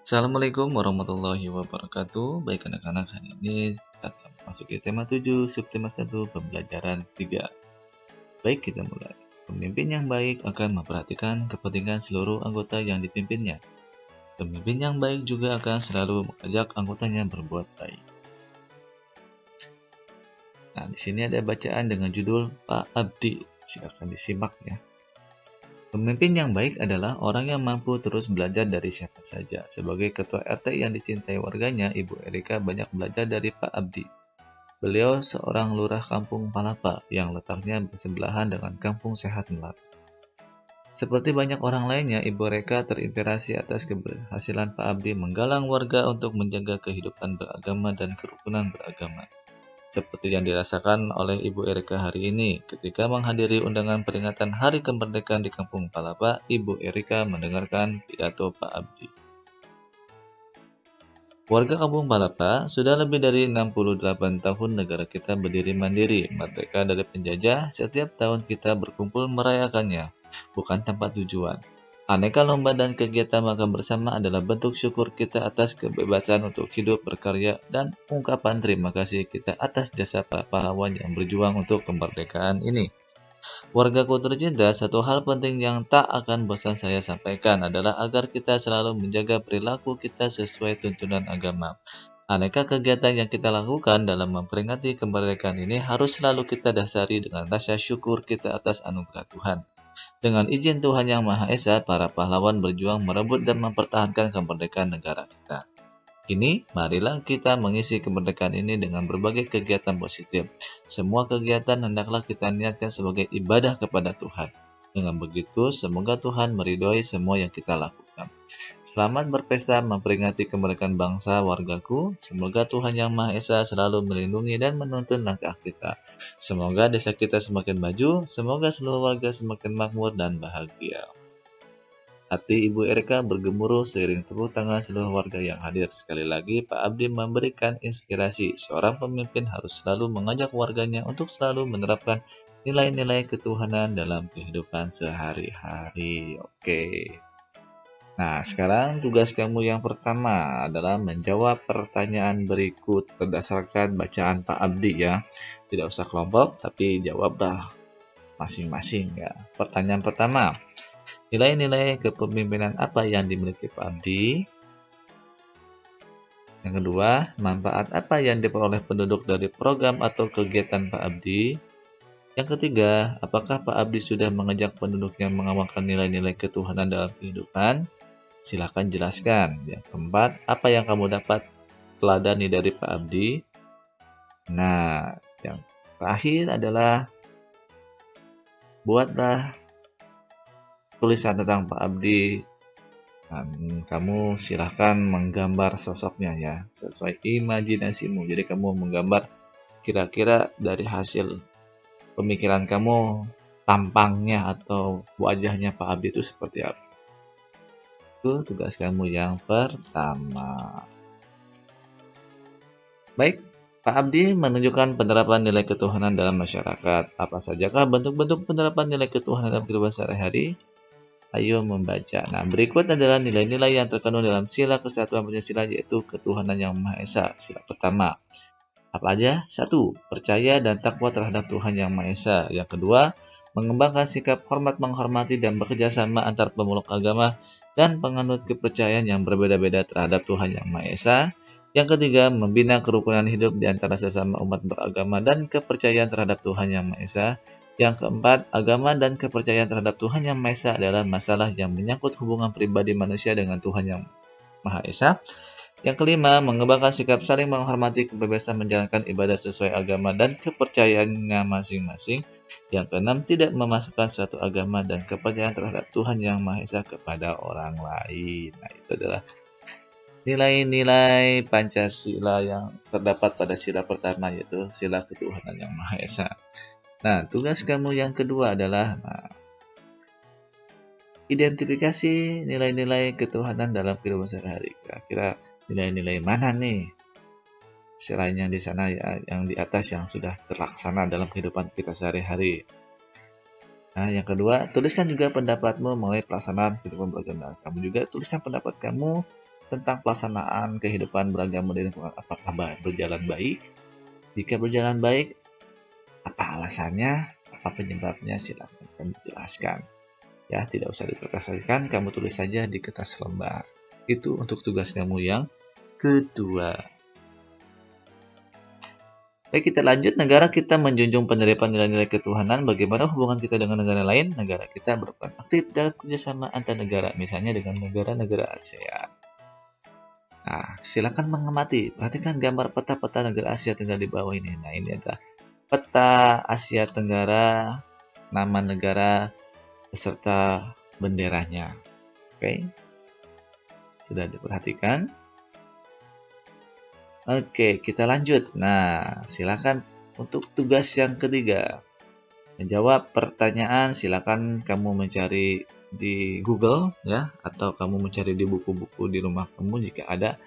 Assalamualaikum warahmatullahi wabarakatuh. Baik anak-anak, hari ini kita akan memasuki tema 7, subtema 1, pembelajaran 3. Baik, kita mulai. Pemimpin yang baik akan memperhatikan kepentingan seluruh anggota yang dipimpinnya. Pemimpin yang baik juga akan selalu mengajak anggotanya berbuat baik. Nah, di sini ada bacaan dengan judul Pak Abdi. Silakan disimak ya. Pemimpin yang baik adalah orang yang mampu terus belajar dari siapa saja. Sebagai ketua RT yang dicintai warganya, Ibu Erika banyak belajar dari Pak Abdi. Beliau seorang lurah kampung Palapa yang letaknya bersebelahan dengan kampung Sehat Melati. Seperti banyak orang lainnya, Ibu Erika terinspirasi atas keberhasilan Pak Abdi menggalang warga untuk menjaga kehidupan beragama dan kerukunan beragama. Seperti yang dirasakan oleh Ibu Erika hari ini ketika menghadiri undangan peringatan Hari Kemerdekaan di Kampung Palapa. Ibu Erika mendengarkan pidato Pak Abdi. Warga Kampung Palapa, sudah lebih dari 68 tahun negara kita berdiri mandiri, merdeka dari penjajah. Setiap tahun kita berkumpul merayakannya, bukan tanpa tujuan. Aneka lomba dan kegiatan makan bersama adalah bentuk syukur kita atas kebebasan untuk hidup, berkarya, dan ungkapan terima kasih kita atas jasa para pahlawan yang berjuang untuk kemerdekaan ini. Wargaku tercinta, satu hal penting yang tak akan bosan saya sampaikan adalah agar kita selalu menjaga perilaku kita sesuai tuntunan agama. Aneka kegiatan yang kita lakukan dalam memperingati kemerdekaan ini harus selalu kita dasari dengan rasa syukur kita atas anugerah Tuhan. Dengan izin Tuhan Yang Maha Esa, para pahlawan berjuang merebut dan mempertahankan kemerdekaan negara kita. Kini, marilah kita mengisi kemerdekaan ini dengan berbagai kegiatan positif. Semua kegiatan hendaklah kita niatkan sebagai ibadah kepada Tuhan. Dengan begitu, semoga Tuhan meridhoi semua yang kita lakukan. Selamat berpesta memperingati kemerdekaan bangsa wargaku. Semoga Tuhan Yang Maha Esa selalu melindungi dan menuntun langkah kita. Semoga desa kita semakin maju, semoga seluruh warga semakin makmur dan bahagia. Hati Ibu Erika bergemuruh seiring tepuk tangan seluruh warga yang hadir. Sekali lagi, Pak Abdi memberikan inspirasi. Seorang pemimpin harus selalu mengajak warganya untuk selalu menerapkan nilai-nilai ketuhanan dalam kehidupan sehari-hari. Oke. Nah, sekarang tugas kamu yang pertama adalah menjawab pertanyaan berikut berdasarkan bacaan Pak Abdi ya. Tidak usah kelompok, tapi jawablah masing-masing ya. Pertanyaan pertama. Nilai-nilai kepemimpinan apa yang dimiliki Pak Abdi? Yang kedua, manfaat apa yang diperoleh penduduk dari program atau kegiatan Pak Abdi? Yang ketiga, apakah Pak Abdi sudah mengajak penduduknya mengamalkan nilai-nilai ketuhanan dalam kehidupan? Silakan jelaskan. Yang keempat, apa yang kamu dapat teladani dari Pak Abdi? Nah, yang terakhir adalah buatlah tulisan tentang Pak Abdi. Dan kamu silahkan menggambar sosoknya ya, sesuai imajinasimu. Jadi kamu menggambar kira-kira dari hasil pemikiran kamu, tampangnya atau wajahnya Pak Abdi itu seperti apa. Itu tugas kamu yang pertama. Baik, Pak Abdi menunjukkan penerapan nilai ketuhanan dalam masyarakat. Apa sajakah bentuk-bentuk penerapan nilai ketuhanan dalam kehidupan sehari-hari? Ayo membaca. Nah, berikut adalah nilai-nilai yang terkandung dalam sila kesatuan Pancasila, yaitu ketuhanan yang Maha Esa. Sila pertama. Apa aja? 1. Percaya dan takwa terhadap Tuhan Yang Maha Esa. Yang kedua, mengembangkan sikap hormat menghormati dan bekerja sama antar pemeluk agama dan penganut kepercayaan yang berbeda-beda terhadap Tuhan Yang Maha Esa. Yang ketiga, membina kerukunan hidup di antara sesama umat beragama dan kepercayaan terhadap Tuhan Yang Maha Esa. Yang keempat, agama dan kepercayaan terhadap Tuhan Yang Maha Esa adalah masalah yang menyangkut hubungan pribadi manusia dengan Tuhan Yang Maha Esa. Yang kelima, mengembangkan sikap saling menghormati kebebasan menjalankan ibadah sesuai agama dan kepercayaannya masing-masing. Yang keenam, tidak memasukkan suatu agama dan kepercayaan terhadap Tuhan Yang Maha Esa kepada orang lain. Nah, itu adalah nilai-nilai Pancasila yang terdapat pada sila pertama, yaitu sila ketuhanan Yang Maha Esa. Nah, tugas kamu yang kedua adalah identifikasi nilai-nilai ketuhanan dalam kehidupan sehari-hari. Kira-kira nilai-nilai mana nih selain yang di sana ya, yang di atas yang sudah terlaksana dalam kehidupan kita sehari-hari. Nah, yang kedua, tuliskan juga pendapatmu mengenai pelaksanaan kehidupan beragama. Kamu juga tuliskan pendapat kamu tentang pelaksanaan kehidupan beragama di lingkungan apakah berjalan baik? Jika berjalan baik, apa alasannya? Apa penyebabnya? Silakan kamu jelaskan. Ya, tidak usah diperkasihkan, kamu tulis saja di kertas lembar. Itu untuk tugas kamu yang kedua. Baik, kita lanjut. Negara kita menjunjung penerapan nilai-nilai ketuhanan. Bagaimana hubungan kita dengan negara lain? Negara kita berperan aktif dalam kerjasama antar negara, misalnya dengan negara-negara ASEAN. Nah, silakan mengamati. Perhatikan gambar peta-peta negara Asia Tenggara di bawah ini. Nah, ini adalah peta Asia Tenggara, nama negara, beserta benderanya. Oke, sudah diperhatikan? Oke, kita lanjut. Nah, silakan untuk tugas yang ketiga. Menjawab pertanyaan, silakan kamu mencari di Google ya, atau kamu mencari di buku-buku di rumah kamu jika ada,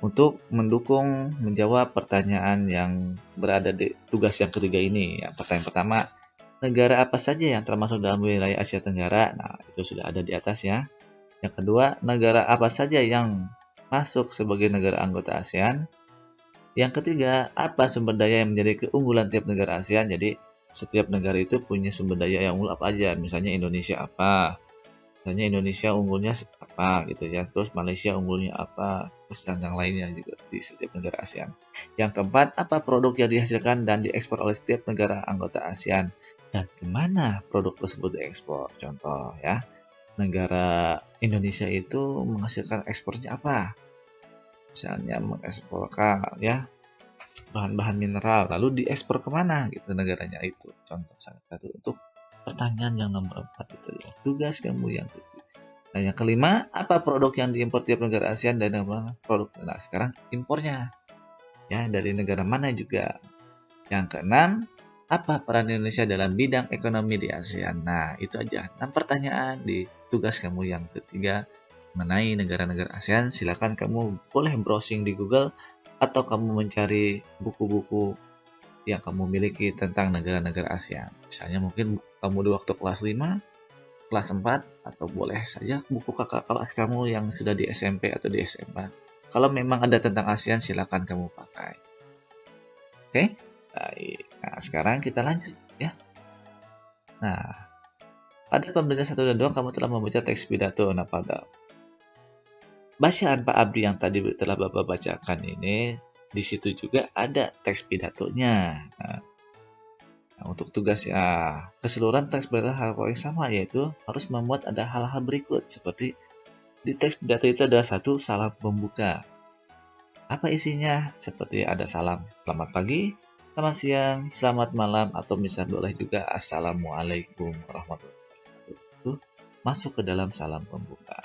untuk mendukung menjawab pertanyaan yang berada di tugas yang ketiga ini. Ya, pertanyaan pertama, negara apa saja yang termasuk dalam wilayah Asia Tenggara? Nah, itu sudah ada di atas ya. Yang kedua, negara apa saja yang masuk sebagai negara anggota ASEAN? Yang ketiga, apa sumber daya yang menjadi keunggulan tiap negara ASEAN? Jadi, setiap negara itu punya sumber daya yang unggul apa aja. Misalnya Indonesia apa? Misalnya Indonesia unggulnya apa gitu ya. Terus Malaysia unggulnya apa? Terus yang lainnya juga di setiap negara ASEAN. Yang keempat, apa produk yang dihasilkan dan diekspor oleh setiap negara anggota ASEAN? Dan kemana produk tersebut diekspor? Contoh ya, negara Indonesia itu menghasilkan ekspornya apa? Misalnya mengekspor ya bahan-bahan mineral, lalu diekspor kemana gitu negaranya itu. Contoh salah satu untuk pertanyaan yang nomor 4 itu ya. Tugas kamu yang ketiga. Nah, yang kelima, apa produk yang diimpor tiap negara ASEAN dan mana produk? Nah, sekarang impornya ya dari negara mana juga. Yang keenam, apa peran Indonesia dalam bidang ekonomi di ASEAN? Nah, itu aja 6 pertanyaan di tugas kamu yang ketiga mengenai negara-negara ASEAN. Silakan kamu boleh browsing di Google atau kamu mencari buku-buku yang kamu miliki tentang negara-negara ASEAN. Misalnya mungkin kamu di waktu kelas 5, kelas 4, atau boleh saja buku kakak kelas kamu yang sudah di SMP atau di SMA. Kalau memang ada tentang ASEAN, silakan kamu pakai. Oke? Baik. Nah, sekarang kita lanjut ya. Nah, pada pembelajaran 1 dan 2 kamu telah membaca teks pidato. Nah, pada bacaan Pak Abdi yang tadi telah Bapak bacakan ini, di situ juga ada teks pidatonya. Nah, untuk tugas keseluruhan teks pidato hal yang sama, yaitu harus membuat ada hal-hal berikut seperti di teks pidato itu ada satu salam pembuka. Apa isinya? Seperti ada salam selamat pagi, selamat siang, selamat malam, atau misalnya boleh juga assalamualaikum warahmatullahi wabarakatuh. Itu masuk ke dalam salam pembuka.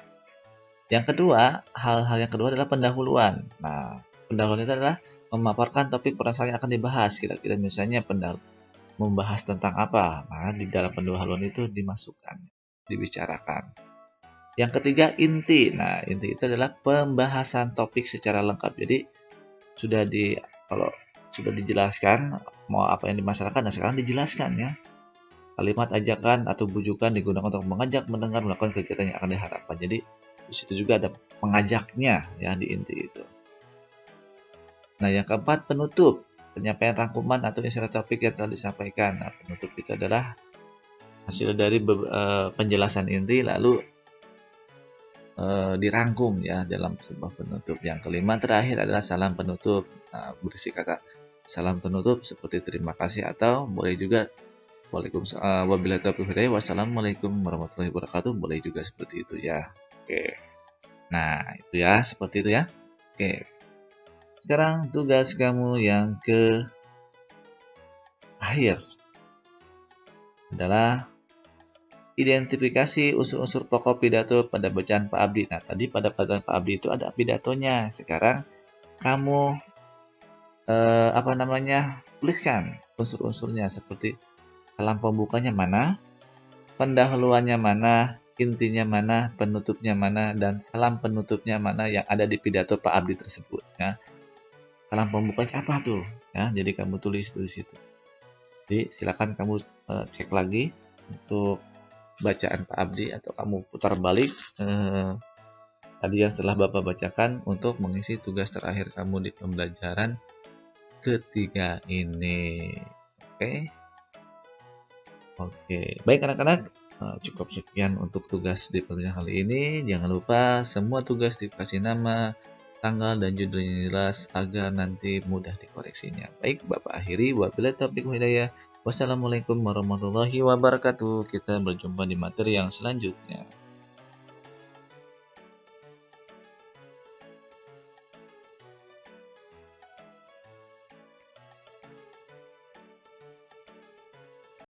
Yang kedua, hal-hal yang kedua adalah pendahuluan. Nah, pendahuluan itu adalah memaparkan topik permasalahan yang akan dibahas. Kira-kira misalnya membahas tentang apa? Nah, di dalam pendahuluan itu dimasukkan, dibicarakan. Yang ketiga, inti. Nah, inti itu adalah pembahasan topik secara lengkap. Jadi, kalau sudah dijelaskan mau apa yang dimasalahkan, nah sekarang dijelaskan ya. Kalimat ajakan atau bujukan digunakan untuk mengajak mendengar melakukan kegiatan yang akan diharapkan. Jadi, di situ juga ada pengajaknya ya di inti itu. Nah, yang keempat, penutup. Penyampaian rangkuman atau isi topik yang telah disampaikan. Nah, penutup itu adalah hasil dari penjelasan inti lalu dirangkum ya dalam sebuah penutup. Yang kelima terakhir adalah salam penutup. Nah, berisi kata salam penutup seperti terima kasih atau boleh juga wabillahi taufiq wal hidayah, wassalamualaikum warahmatullahi wabarakatuh, boleh juga seperti itu ya. Oke. Nah, itu ya, seperti itu ya. Oke. Sekarang tugas kamu yang ke akhir adalah identifikasi unsur-unsur pokok pidato pada bacaan Pak Abdi. Nah, tadi pada bacaan Pak Abdi itu ada pidatonya. Sekarang kamu tuliskan unsur-unsurnya seperti salam pembukanya mana, pendahuluannya mana, intinya mana, penutupnya mana, dan salam penutupnya mana yang ada di pidato Pak Abdi tersebut ya. Salam pembukanya apa tuh ya, jadi kamu tulis di situ. Jadi silakan kamu cek lagi untuk bacaan Pak Abdi atau kamu putar balik tadi yang setelah Bapak bacakan untuk mengisi tugas terakhir kamu di pembelajaran ketiga ini. Oke. Oke, baik anak-anak, cukup sekian untuk tugas di pembelajaran kali ini. Jangan lupa semua tugas dikasih nama, tanggal, dan judulnya jelas agar nanti mudah dikoreksinya. Baik, Bapak akhiri. Wabillahi taufiq wal hidayah. Wassalamualaikum warahmatullahi wabarakatuh. Kita berjumpa di materi yang selanjutnya.